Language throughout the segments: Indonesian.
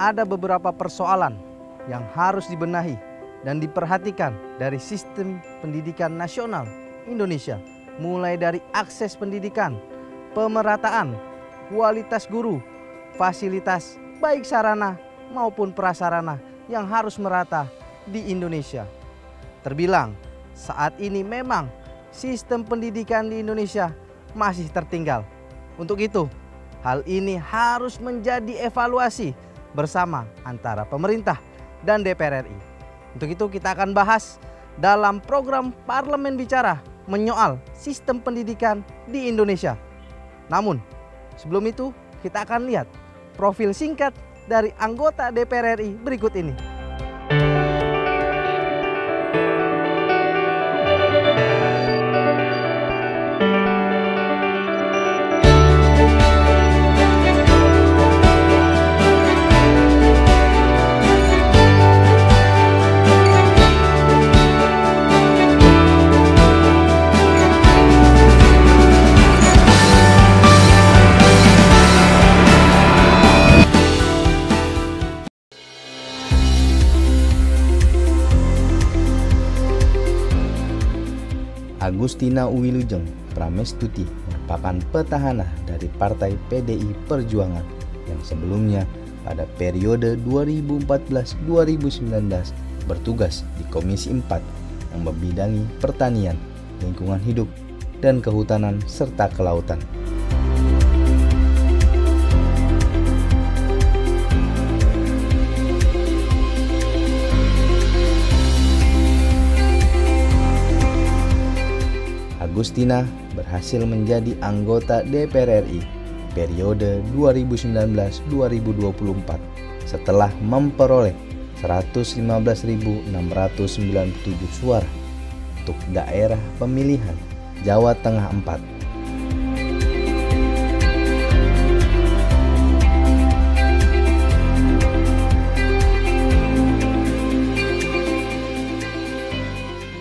ada beberapa persoalan yang harus dibenahi dan diperhatikan dari sistem pendidikan nasional Indonesia, mulai dari akses pendidikan, pemerataan, kualitas guru, fasilitas baik sarana maupun prasarana yang harus merata di Indonesia. Terbilang saat ini memang sistem pendidikan di Indonesia masih tertinggal. Untuk itu, hal ini harus menjadi evaluasi bersama antara pemerintah dan DPR RI. Untuk itu kita akan bahas dalam program Parlemen Bicara menyoal sistem pendidikan di Indonesia. Namun, sebelum itu kita akan lihat profil singkat dari anggota DPR RI berikut ini. Agustina Wilujeng Pramestuti merupakan petahana dari Partai PDI Perjuangan yang sebelumnya pada periode 2014-2019 bertugas di Komisi 4 yang membidangi pertanian, lingkungan hidup, dan kehutanan serta kelautan. Agustina berhasil menjadi anggota DPR RI periode 2019-2024 setelah memperoleh 115.697 suara untuk daerah pemilihan Jawa Tengah 4.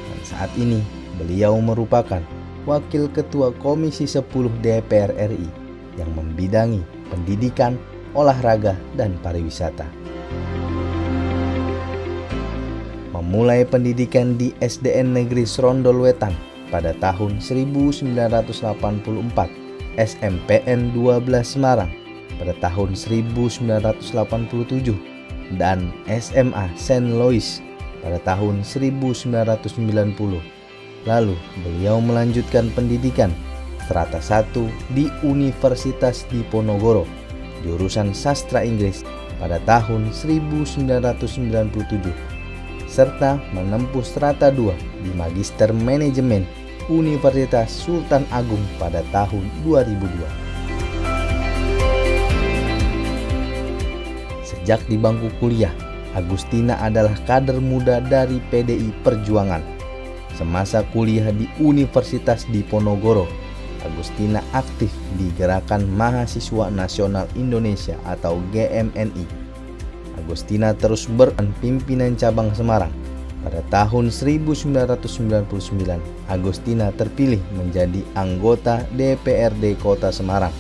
Dan saat ini beliau merupakan Wakil Ketua Komisi 10 DPR RI yang membidangi pendidikan, olahraga, dan pariwisata. Memulai pendidikan di SDN Negeri Serondol Wetan pada tahun 1984, SMPN 12 Semarang pada tahun 1987, dan SMA Saint Louis pada tahun 1990. Lalu beliau melanjutkan pendidikan strata 1 di Universitas Diponegoro, jurusan Sastra Inggris pada tahun 1997, serta menempuh strata 2 di Magister Manajemen Universitas Sultan Agung pada tahun 2002. Sejak di bangku kuliah, Agustina adalah kader muda dari PDI Perjuangan. Semasa kuliah di Universitas Diponegoro, Agustina aktif di Gerakan Mahasiswa Nasional Indonesia atau GMNI. Agustina terus berperan pimpinan cabang Semarang. Pada tahun 1999, Agustina terpilih menjadi anggota DPRD Kota Semarang,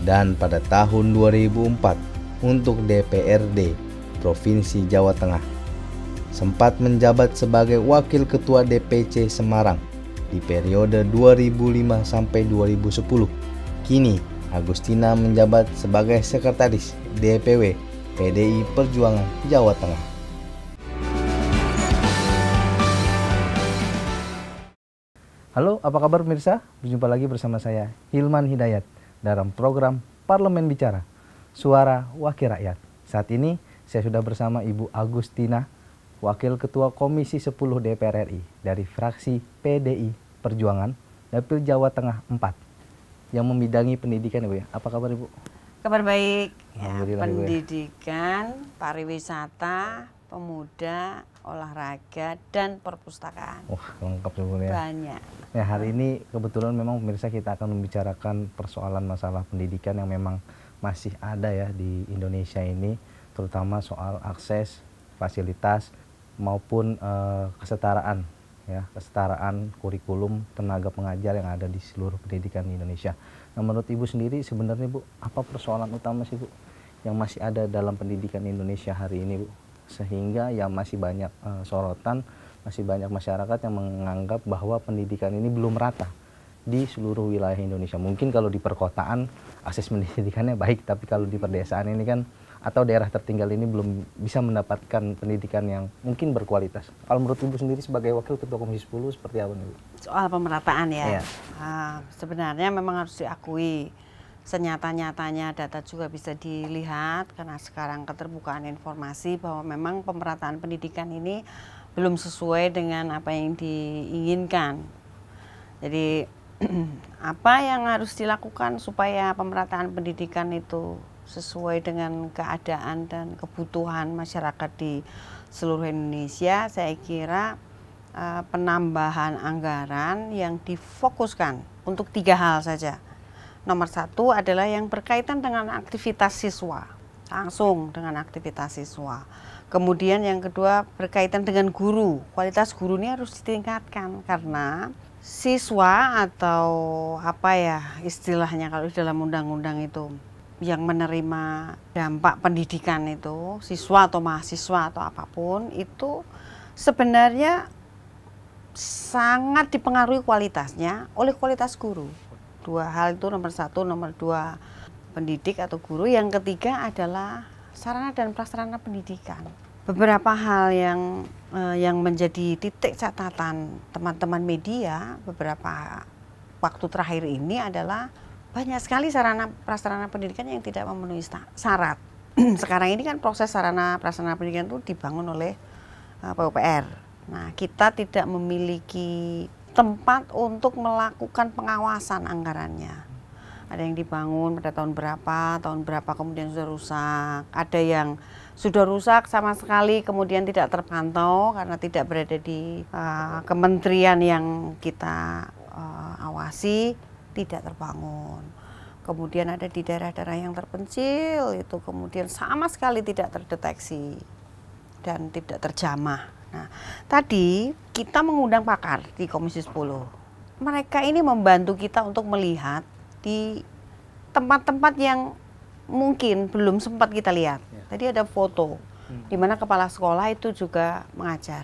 dan pada tahun 2004 untuk DPRD Provinsi Jawa Tengah. Sempat menjabat sebagai Wakil Ketua DPC Semarang di periode 2005 sampai 2010. Kini Agustina menjabat sebagai Sekretaris DPW PDI Perjuangan Jawa Tengah. Halo, apa kabar pemirsa? Berjumpa lagi bersama saya Hilman Hidayat dalam program Parlemen Bicara, Suara Wakil Rakyat. Saat ini saya sudah bersama Ibu Agustina, Wakil Ketua Komisi 10 DPR RI dari fraksi PDI Perjuangan, Dapil Jawa Tengah 4, yang membidangi pendidikan, Ibu ya. Apa kabar, Ibu? Kabar baik. Ya, Ibu, pendidikan, pariwisata, pemuda, olahraga, dan perpustakaan. Wah, lengkap sebenarnya. Banyak. Ya, hari ini kebetulan memang pemirsa kita akan membicarakan persoalan masalah pendidikan yang memang masih ada ya di Indonesia ini, terutama soal akses, fasilitas, maupun kesetaraan ya, kesetaraan kurikulum tenaga pengajar yang ada di seluruh pendidikan di Indonesia. Nah, menurut Ibu sendiri sebenarnya, Bu, apa persoalan utama sih, Bu, yang masih ada dalam pendidikan Indonesia hari ini, Bu. Sehingga ya masih banyak sorotan, masih banyak masyarakat yang menganggap bahwa pendidikan ini belum rata di seluruh wilayah Indonesia. Mungkin kalau di perkotaan akses pendidikannya baik, tapi kalau di perdesaan ini kan atau daerah tertinggal ini belum bisa mendapatkan pendidikan yang mungkin berkualitas. Kalau menurut Ibu sendiri sebagai Wakil Ketua Komisi 10 seperti apa nih, Bu? Soal pemerataan ya. Iya. Sebenarnya memang harus diakui, senyata-nyatanya data juga bisa dilihat karena sekarang keterbukaan informasi bahwa memang pemerataan pendidikan ini belum sesuai dengan apa yang diinginkan. Jadi apa yang harus dilakukan supaya pemerataan pendidikan itu sesuai dengan keadaan dan kebutuhan masyarakat di seluruh Indonesia? Saya kira penambahan anggaran yang difokuskan untuk 3 hal saja. Nomor 1 adalah yang berkaitan dengan aktivitas siswa, langsung dengan aktivitas siswa. Kemudian yang kedua berkaitan dengan guru, kualitas guru ini harus ditingkatkan karena siswa atau apa ya istilahnya kalau dalam undang-undang itu yang menerima dampak pendidikan itu, siswa atau mahasiswa atau apapun, itu sebenarnya sangat dipengaruhi kualitasnya oleh kualitas guru. 2 hal itu nomor 1, nomor 2 pendidik atau guru, yang ketiga adalah sarana dan prasarana pendidikan. Beberapa hal yang menjadi titik catatan teman-teman media beberapa waktu terakhir ini adalah banyak sekali sarana prasarana pendidikan yang tidak memenuhi syarat. Sekarang ini kan proses sarana prasarana pendidikan itu dibangun oleh PUPR. Nah, kita tidak memiliki tempat untuk melakukan pengawasan anggarannya. Ada yang dibangun pada tahun berapa kemudian sudah rusak. Ada yang sudah rusak sama sekali kemudian tidak terpantau karena tidak berada di kementerian yang kita awasi, tidak terbangun. Kemudian ada di daerah-daerah yang terpencil itu kemudian sama sekali tidak terdeteksi dan tidak terjamah. Nah, tadi kita mengundang pakar di Komisi 10. Mereka ini membantu kita untuk melihat di tempat-tempat yang mungkin belum sempat kita lihat. Tadi ada foto di mana kepala sekolah itu juga mengajar.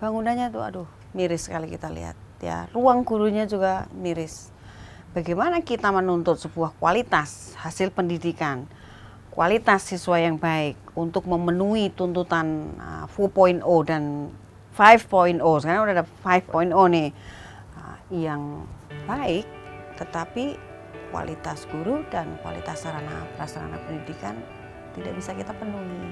Bangunannya tuh aduh miris sekali kita lihat ya. Ruang gurunya juga miris. Bagaimana kita menuntut sebuah kualitas hasil pendidikan, kualitas siswa yang baik untuk memenuhi tuntutan 4.0 dan 5.0. Sekarang udah ada 5.0 nih yang baik, tetapi kualitas guru dan kualitas sarana prasarana pendidikan tidak bisa kita penuhi.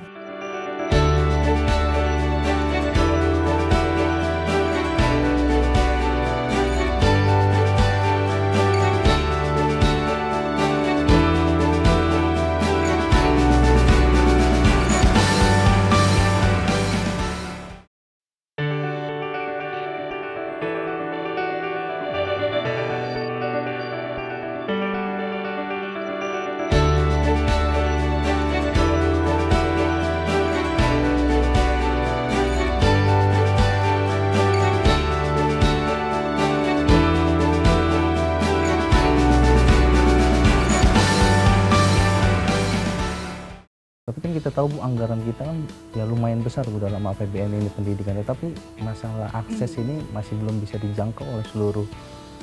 Tapi kan kita tahu, Bu, anggaran kita kan ya lumayan besar, Bu, dalam APBN ini pendidikan. Tetapi masalah akses ini masih belum bisa dijangkau oleh seluruh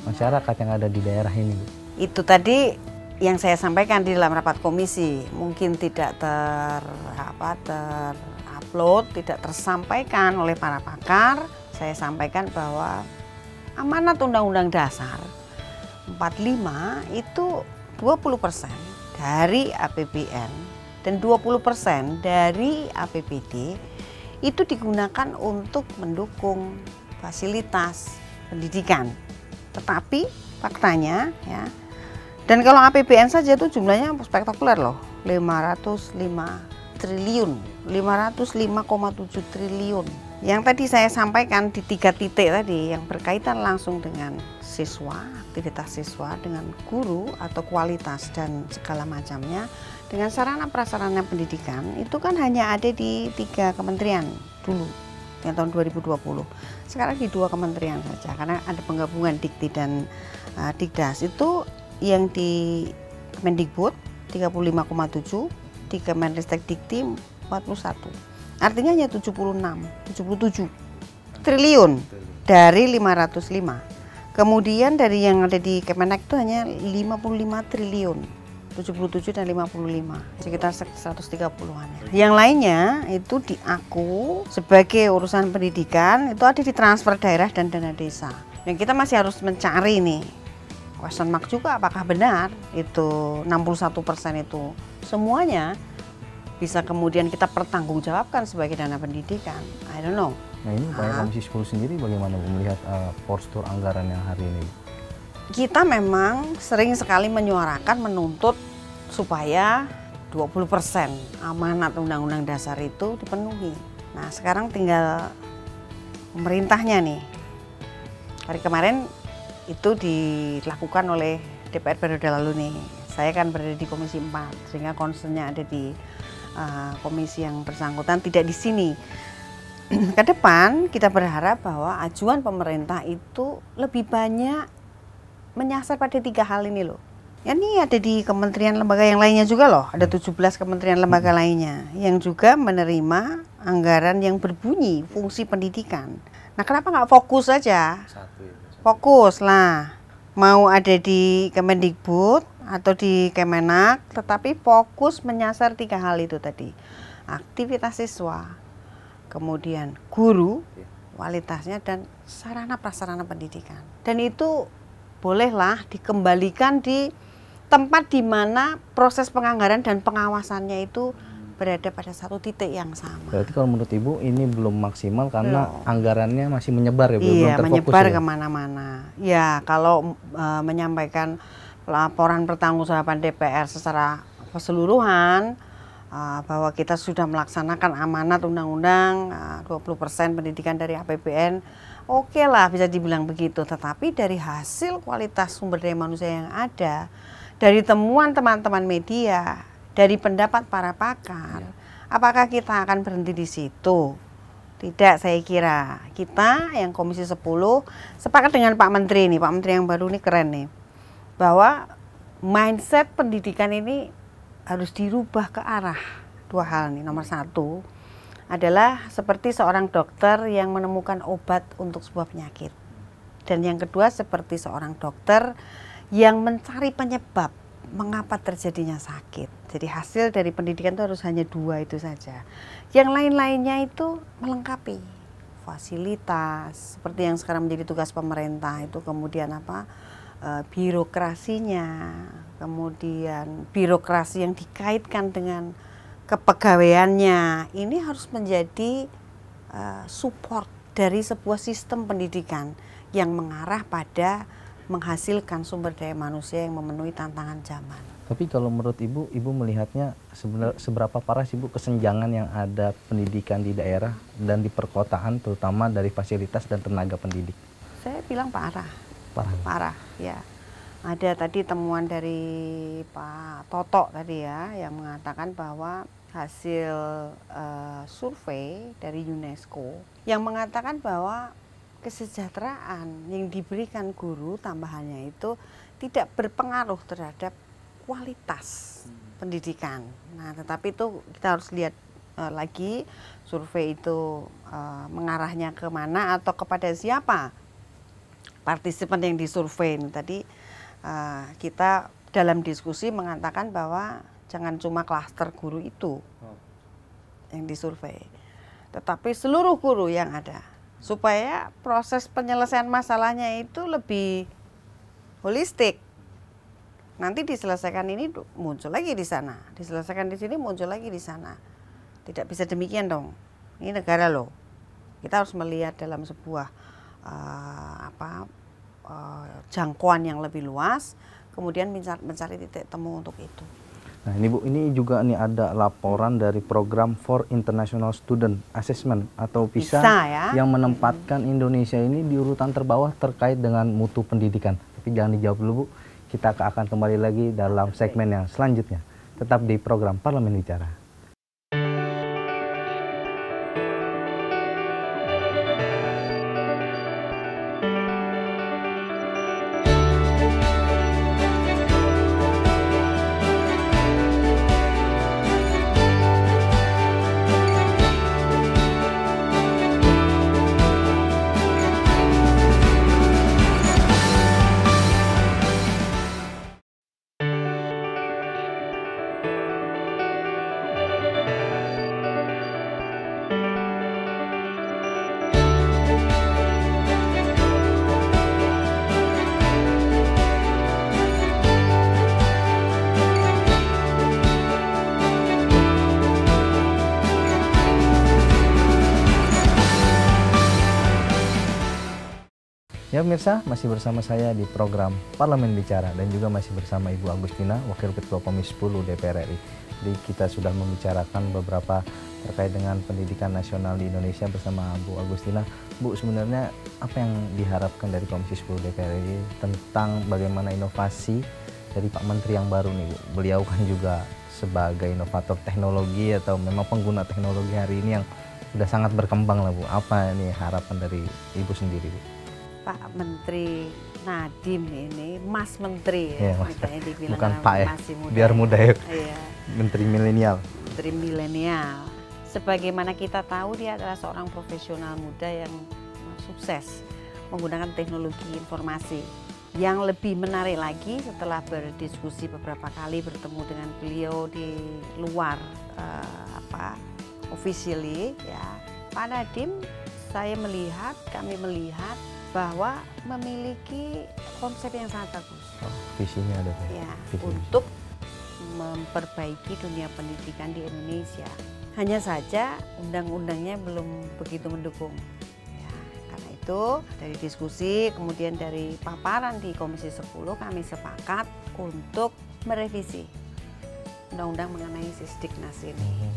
masyarakat yang ada di daerah ini, Bu. Itu tadi yang saya sampaikan di dalam rapat komisi, mungkin tidak terupload, tidak tersampaikan oleh para pakar. Saya sampaikan bahwa amanat Undang-Undang Dasar 45 itu 20% dari APBN dan 20% dari APBD itu digunakan untuk mendukung fasilitas pendidikan. Tetapi faktanya ya, dan kalau APBN saja itu jumlahnya spektakuler loh, 505,7 triliun. Yang tadi saya sampaikan di 3 titik tadi yang berkaitan langsung dengan siswa, aktivitas siswa, dengan guru atau kualitas dan segala macamnya, dengan sarana prasarana pendidikan itu kan hanya ada di 3 kementerian dulu yang tahun 2020. Sekarang di 2 kementerian saja karena ada penggabungan Dikti dan Dikdas. Itu yang di Kemendikbud 35,7 di Kemenristek Dikti 41. Artinya hanya 77 triliun dari 505. Kemudian dari yang ada di Kemenak itu hanya 55 triliun. 77 dan 55, sekitar 130-an. Yang lainnya itu diaku sebagai urusan pendidikan, itu ada di transfer daerah dan dana desa. Yang kita masih harus mencari nih, question mark juga apakah benar itu 61% itu semuanya bisa kemudian kita pertanggungjawabkan sebagai dana pendidikan. I don't know. Nah ini Pak Komisi 10 sendiri bagaimana melihat postur anggaran yang hari ini? Kita memang sering sekali menyuarakan menuntut supaya 20% amanat Undang-Undang Dasar itu dipenuhi. Nah sekarang tinggal pemerintahnya nih. Hari kemarin itu dilakukan oleh DPR periode lalu nih. Saya kan berada di Komisi 4 sehingga concernnya ada di komisi yang bersangkutan, tidak di sini. Ke depan kita berharap bahwa ajuan pemerintah itu lebih banyak menyasar pada 3 hal ini loh. Ya ini ada di kementerian lembaga yang lainnya juga loh, ada 17 kementerian lembaga lainnya yang juga menerima anggaran yang berbunyi fungsi pendidikan. Nah kenapa nggak fokus saja? Fokus lah, mau ada di Kemendikbud atau di Kemenak, tetapi fokus menyasar 3 hal itu tadi. Aktivitas siswa, kemudian guru, kualitasnya, dan sarana prasarana pendidikan. Dan itu bolehlah dikembalikan di tempat di mana proses penganggaran dan pengawasannya itu berada pada satu titik yang sama. Berarti kalau menurut Ibu ini belum maksimal karena anggarannya masih menyebar ya, belum terfokus. Iya, menyebar kemana-mana. Ya, kalau menyampaikan laporan pertanggungjawaban DPR secara keseluruhan bahwa kita sudah melaksanakan amanat undang-undang 20% pendidikan dari APBN, oke lah bisa dibilang begitu. Tetapi dari hasil kualitas sumber daya manusia yang ada, dari temuan teman-teman media, dari pendapat para pakar, apakah kita akan berhenti di situ? Tidak, saya kira kita yang Komisi 10 sepakat dengan Pak Menteri nih, Pak Menteri yang baru nih keren nih, bahwa mindset pendidikan ini harus dirubah ke arah 2 hal nih. Nomor 1 adalah seperti seorang dokter yang menemukan obat untuk sebuah penyakit, dan yang kedua seperti seorang dokter yang mencari penyebab mengapa terjadinya sakit. Jadi hasil dari pendidikan itu harus hanya 2 itu saja. Yang lain-lainnya itu melengkapi fasilitas seperti yang sekarang menjadi tugas pemerintah itu, kemudian birokrasinya, kemudian birokrasi yang dikaitkan dengan kepegawaiannya, ini harus menjadi support dari sebuah sistem pendidikan yang mengarah pada menghasilkan sumber daya manusia yang memenuhi tantangan zaman. Tapi kalau menurut Ibu melihatnya seberapa parah sih Bu kesenjangan yang ada pendidikan di daerah dan di perkotaan, terutama dari fasilitas dan tenaga pendidik? Saya bilang parah. Parah ya. Ada tadi temuan dari Pak Toto tadi ya, yang mengatakan bahwa hasil survei dari UNESCO yang mengatakan bahwa kesejahteraan yang diberikan guru tambahannya itu tidak berpengaruh terhadap kualitas pendidikan. Nah, tetapi itu kita harus lihat lagi survei itu mengarahnya kemana atau kepada siapa partisipan yang disurvei. Tadi kita dalam diskusi mengatakan bahwa jangan cuma klaster guru itu yang disurvei, tetapi seluruh guru yang ada, supaya proses penyelesaian masalahnya itu lebih holistik. Nanti diselesaikan ini muncul lagi di sana, diselesaikan di sini muncul lagi di sana. Tidak bisa demikian dong. Ini negara loh. Kita harus melihat dalam sebuah jangkauan yang lebih luas, kemudian mencari titik temu untuk itu. Nah ini Bu, ini juga nih ada laporan dari program for International Student Assessment atau PISA ya, yang menempatkan Indonesia ini di urutan terbawah terkait dengan mutu pendidikan. Tapi jangan dijawab dulu Bu, kita akan kembali lagi dalam segmen yang selanjutnya. Tetap di program Parlemen Bicara. Ya pemirsa, masih bersama saya di program Parlemen Bicara dan juga masih bersama Ibu Agustina, Wakil Ketua Komisi 10 DPR RI. Jadi kita sudah membicarakan beberapa terkait dengan pendidikan nasional di Indonesia bersama Bu Agustina. Bu, sebenarnya apa yang diharapkan dari Komisi 10 DPR RI tentang bagaimana inovasi dari Pak Menteri yang baru nih, Bu? Beliau kan juga sebagai inovator teknologi atau memang pengguna teknologi hari ini yang sudah sangat berkembang lah, Bu. Apa ini harapan dari Ibu sendiri, Bu? Pak Menteri Nadiem ini, Mas Menteri ya, Mas. Dibilang bukan Pak ya, masih muda, biar muda ya. Iya. Menteri milenial. Menteri milenial. Sebagaimana kita tahu dia adalah seorang profesional muda yang sukses menggunakan teknologi informasi. Yang lebih menarik lagi setelah berdiskusi beberapa kali bertemu dengan beliau di luar officially ya, Pak Nadiem kami melihat bahwa memiliki konsep yang sangat bagus. Visinya ada, Pak. Ya, untuk memperbaiki dunia pendidikan di Indonesia. Hanya saja undang-undangnya belum begitu mendukung. Ya, karena itu dari diskusi kemudian dari paparan di Komisi 10 kami sepakat untuk merevisi undang-undang mengenai Sisdiknas ini.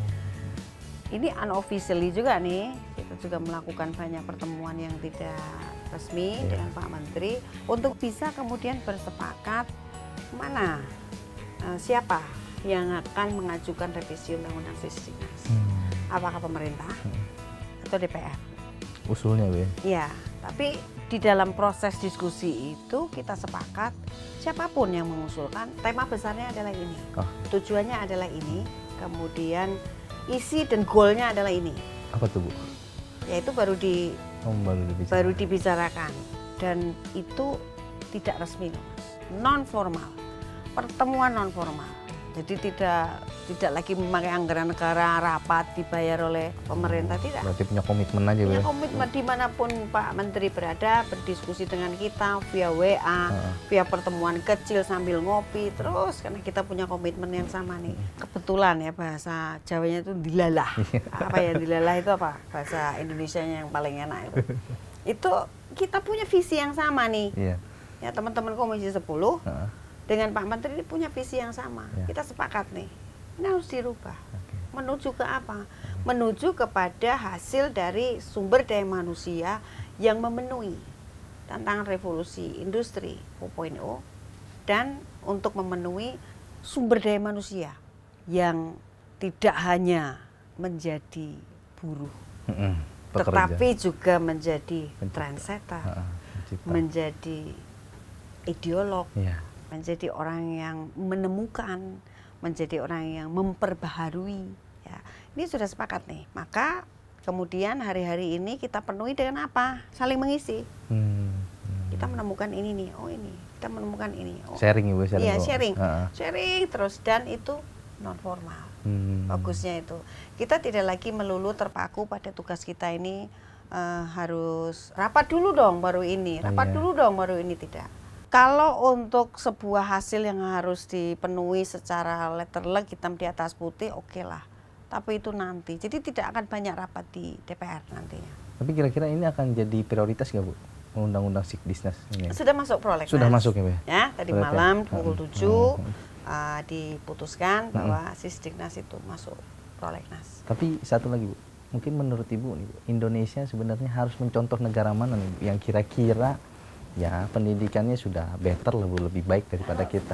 Ini unofficially juga nih, kita juga melakukan banyak pertemuan yang tidak resmi dengan Pak Menteri untuk bisa kemudian bersepakat siapa yang akan mengajukan revisi undang-undang Sisdiknas. Apakah pemerintah atau DPR? Usulnya, Bu. Ya, tapi di dalam proses diskusi itu kita sepakat siapapun yang mengusulkan, tema besarnya adalah ini. Tujuannya adalah ini, kemudian isi dan goalnya adalah ini. Apa tuh, Bu? Yaitu baru dibicarakan dan itu tidak resmi, non formal, pertemuan non formal. Jadi tidak lagi memakai anggaran negara, rapat dibayar oleh pemerintah, tidak. Berarti punya komitmen aja, punya komitmen dimanapun Pak Menteri berada, berdiskusi dengan kita via WA, via pertemuan kecil sambil ngopi terus, karena kita punya komitmen yang sama nih. Kebetulan ya bahasa Jawanya itu dilalah. Apa ya dilalah itu apa? Bahasa Indonesianya yang paling enak itu. Itu kita punya visi yang sama nih. Ya teman-teman Komisi 10 dengan Pak Menteri ini punya visi yang sama. Kita sepakat nih, ini harus dirubah. Menuju ke apa? Menuju kepada hasil dari sumber daya manusia yang memenuhi tantangan revolusi industri 4.0 dan untuk memenuhi sumber daya manusia yang tidak hanya menjadi buruh, tetapi juga menjadi trendsetter, menjadi ideolog, menjadi orang yang menemukan, menjadi orang yang memperbaharui. Ya, ini sudah sepakat nih. Maka kemudian hari-hari ini kita penuhi dengan apa? Saling mengisi. Kita menemukan ini nih, oh ini. Kita menemukan ini. Oh. Sharing, Ibu. Iya, sharing. Sharing terus dan itu non formal. Bagusnya itu. Kita tidak lagi melulu terpaku pada tugas kita ini harus rapat dulu dong baru ini, rapat dulu dong baru ini, tidak. Kalau untuk sebuah hasil yang harus dipenuhi secara letterleg hitam di atas putih, oke lah. Tapi itu nanti. Jadi tidak akan banyak rapat di DPR nantinya. Tapi kira-kira ini akan jadi prioritas nggak, Bu? Undang-undang Sisdiknas ini? Sudah masuk prolegnas. Sudah masuk ya, Bu? Ya, tadi malam pukul 7 diputuskan bahwa Sisdiknas itu masuk prolegnas. Tapi satu lagi, Bu. Mungkin menurut Ibu, Indonesia sebenarnya harus mencontoh negara mana nih yang kira-kira ya pendidikannya sudah better, lebih baik daripada kita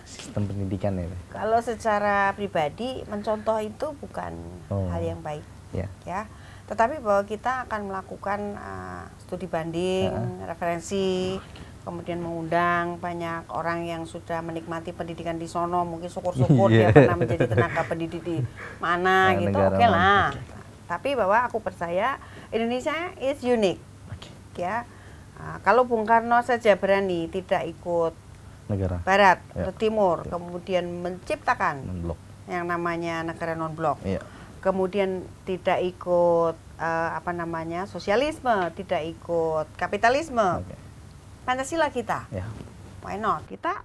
sistem pendidikan ya. Kalau secara pribadi mencontoh itu bukan hal yang baik ya, tetapi bahwa kita akan melakukan studi banding, referensi, kemudian mengundang banyak orang yang sudah menikmati pendidikan di sono, mungkin syukur-syukur dia pernah menjadi tenaga pendidik di mana gitu, oke lah. Tapi bahwa aku percaya Indonesia is unique ya. Kalau Bung Karno saja berani tidak ikut negara Barat atau Timur, kemudian menciptakan yang namanya negara non-blok, kemudian tidak ikut sosialisme, tidak ikut kapitalisme, Pancasila kita, why not? Kita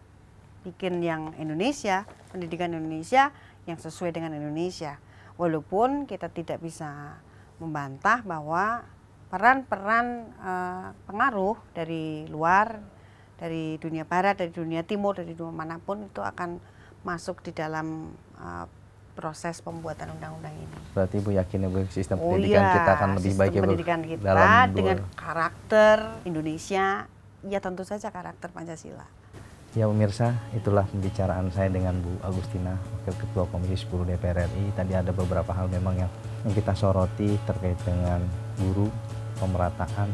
bikin yang Indonesia, pendidikan Indonesia yang sesuai dengan Indonesia, walaupun kita tidak bisa membantah bahwa peran-peran pengaruh dari luar, dari dunia barat, dari dunia timur, dari dunia manapun itu akan masuk di dalam proses pembuatan undang-undang ini. Berarti Ibu yakin Ibu sistem pendidikan kita akan lebih baik ya Bu? Pendidikan kita dalam dengan karakter Indonesia, ya tentu saja karakter Pancasila. Ya pemirsa, itulah pembicaraan saya dengan Bu Agustina, Wakil Ketua Komisi 10 DPR RI. Tadi ada beberapa hal memang yang kita soroti terkait dengan guru, pemerataan,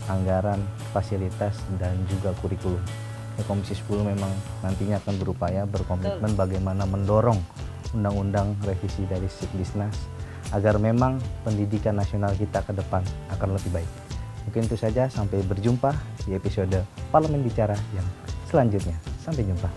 anggaran, fasilitas, dan juga kurikulum. Komisi 10 memang nantinya akan berupaya berkomitmen bagaimana mendorong undang-undang revisi dari Sikdisnas agar memang pendidikan nasional kita ke depan akan lebih baik. Mungkin itu saja, sampai berjumpa di episode Parlemen Bicara yang selanjutnya. Sampai jumpa.